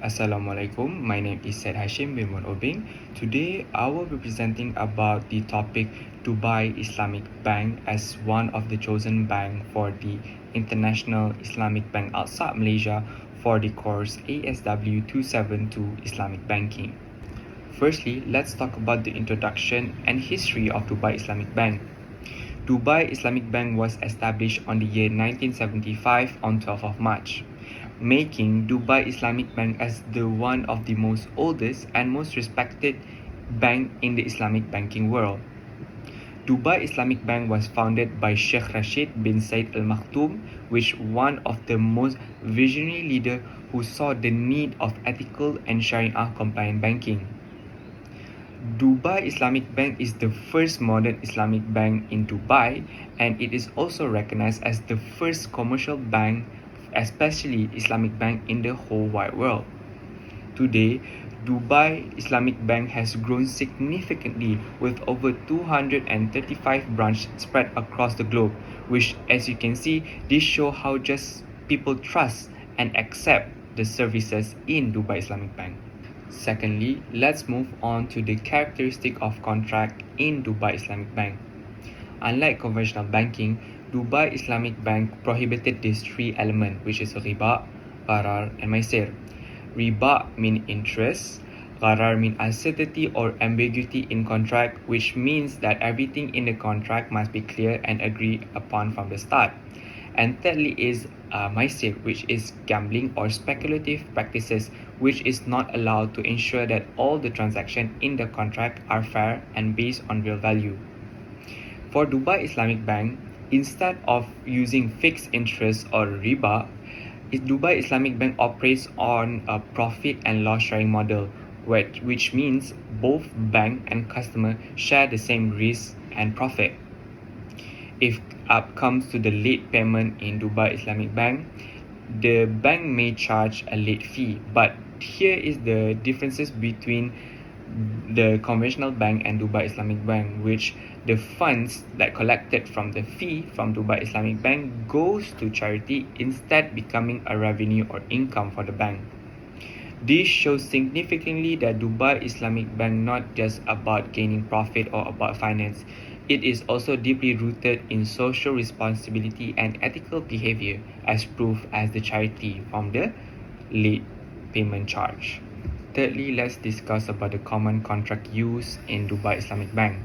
Assalamualaikum, my name is Said Hashim bin Mon Obing. Today, I will be presenting about the topic Dubai Islamic Bank as one of the chosen bank for the International Islamic Bank outside Malaysia for the course ASW272 Islamic Banking. Firstly, let's talk about the introduction and history of Dubai Islamic Bank. Dubai Islamic Bank was established on the year 1975 on 12th of March, making Dubai Islamic Bank as the one of the most oldest and most respected bank in the Islamic banking world. Dubai Islamic Bank was founded by Sheikh Rashid bin Said Al Maktoum, which one of the most visionary leader who saw the need of ethical and Sharia compliant banking. Dubai Islamic Bank is the first modern Islamic bank in Dubai, and it is also recognized as the first commercial bank, especially Islamic bank in the whole wide world. Today, Dubai Islamic Bank has grown significantly with over 235 branches spread across the globe, which, as you can see, this shows how just people trust and accept the services in Dubai Islamic Bank. Secondly, let's move on to the characteristic of contract in Dubai Islamic Bank. Unlike conventional banking, Dubai Islamic Bank prohibited these three elements, which is riba, gharar, and maisir. Riba mean interest, gharar mean uncertainty or ambiguity in contract, which means that everything in the contract must be clear and agreed upon from the start. And thirdly is maisir, which is gambling or speculative practices, which is not allowed to ensure that all the transactions in the contract are fair and based on real value. For Dubai Islamic Bank, instead of using fixed interest or riba, Dubai Islamic Bank operates on a profit and loss sharing model, which means both bank and customer share the same risk and profit. If it comes to the late payment in Dubai Islamic Bank, the bank may charge a late fee, but here is the differences between the conventional bank and Dubai Islamic Bank, which the funds that collected from the fee from Dubai Islamic Bank goes to charity instead becoming a revenue or income for the bank. This shows significantly that Dubai Islamic Bank not just about gaining profit or about finance. It is also deeply rooted in social responsibility and ethical behavior, as proved as the charity from the late payment charge. Thirdly, let's discuss about the common contract used in Dubai Islamic Bank.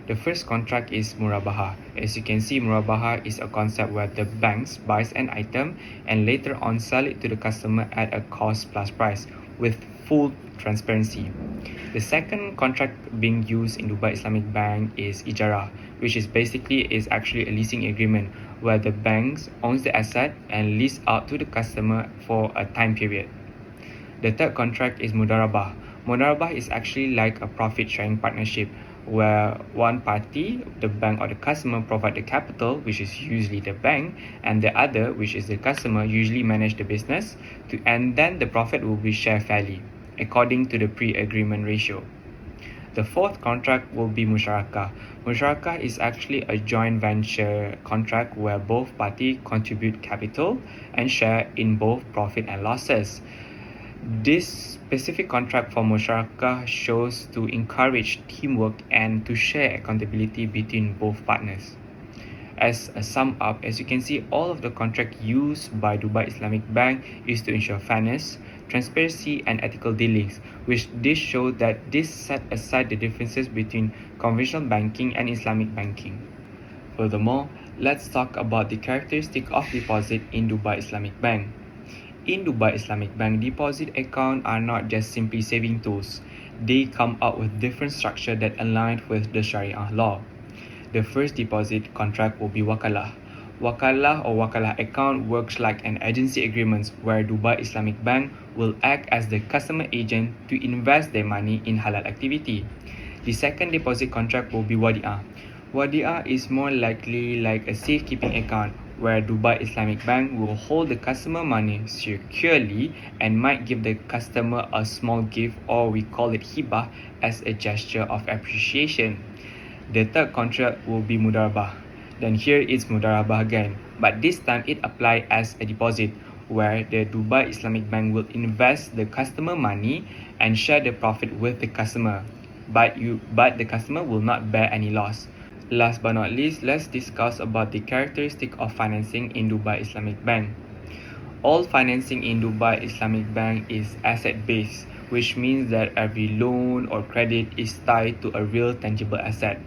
The first contract is murabaha. As you can see, murabaha is a concept where the banks buys an item and later on sell it to the customer at a cost plus price with full transparency. The second contract being used in Dubai Islamic Bank is ijarah, which is actually a leasing agreement where the banks owns the asset and lease out to the customer for a time period. The third contract is mudarabah. Mudarabah is actually like a profit sharing partnership where one party, the bank or the customer, provide the capital, which is usually the bank, and the other, which is the customer, usually manage the business, and then the profit will be shared fairly, according to the pre-agreement ratio. The fourth contract will be musyarakah. Musyarakah is actually a joint venture contract where both parties contribute capital and share in both profit and losses. This specific contract for musyarakah shows to encourage teamwork and to share accountability between both partners. As a sum up, as you can see, all of the contract used by Dubai Islamic Bank is to ensure fairness, transparency and ethical dealings, which this show that this set aside the differences between conventional banking and Islamic banking. Furthermore, let's talk about the characteristic of deposit in Dubai Islamic Bank. In Dubai Islamic Bank, deposit accounts are not just simply saving tools. They come out with different structure that align with the Sharia law. The first deposit contract will be wakalah. Wakalah or wakalah account works like an agency agreement where Dubai Islamic Bank will act as the customer agent to invest their money in halal activity. The second deposit contract will be wadi'ah. Wadi'ah is more likely like a safekeeping account where Dubai Islamic Bank will hold the customer money securely and might give the customer a small gift, or we call it hibah, as a gesture of appreciation. The third contract will be mudarabah. Then here it's mudarabah again, but this time it applies as a deposit where the Dubai Islamic Bank will invest the customer money and share the profit with the customer, but the customer will not bear any loss. Last but not least, let's discuss about the characteristic of financing in Dubai Islamic Bank. All financing in Dubai Islamic Bank is asset-based, which means that every loan or credit is tied to a real tangible asset.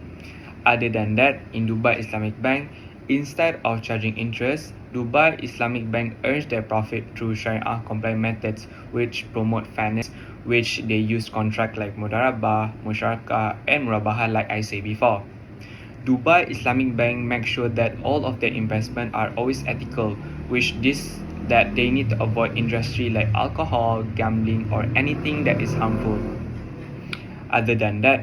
Other than that, in Dubai Islamic Bank, instead of charging interest, Dubai Islamic Bank earns their profit through Sharia compliant methods which promote fairness, which they use contract like Mudarabah, Musyarakah, and Murabaha like I said before. Dubai Islamic Bank makes sure that all of their investment are always ethical, that they need to avoid industry like alcohol, gambling, or anything that is harmful. Other than that,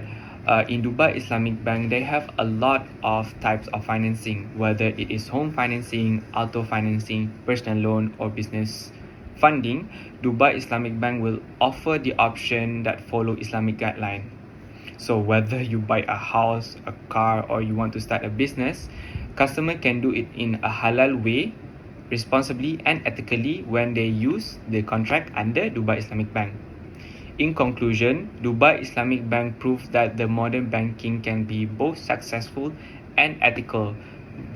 in Dubai Islamic Bank, they have a lot of types of financing, whether it is home financing, auto financing, personal loan, or business funding. Dubai Islamic Bank will offer the option that follow Islamic guideline. So whether you buy a house, a car, or you want to start a business, customer can do it in a halal way, responsibly and ethically when they use the contract under Dubai Islamic Bank. In conclusion, Dubai Islamic Bank proves that the modern banking can be both successful and ethical,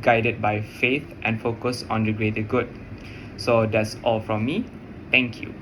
guided by faith and focus on the greater good. So that's all from me. Thank you.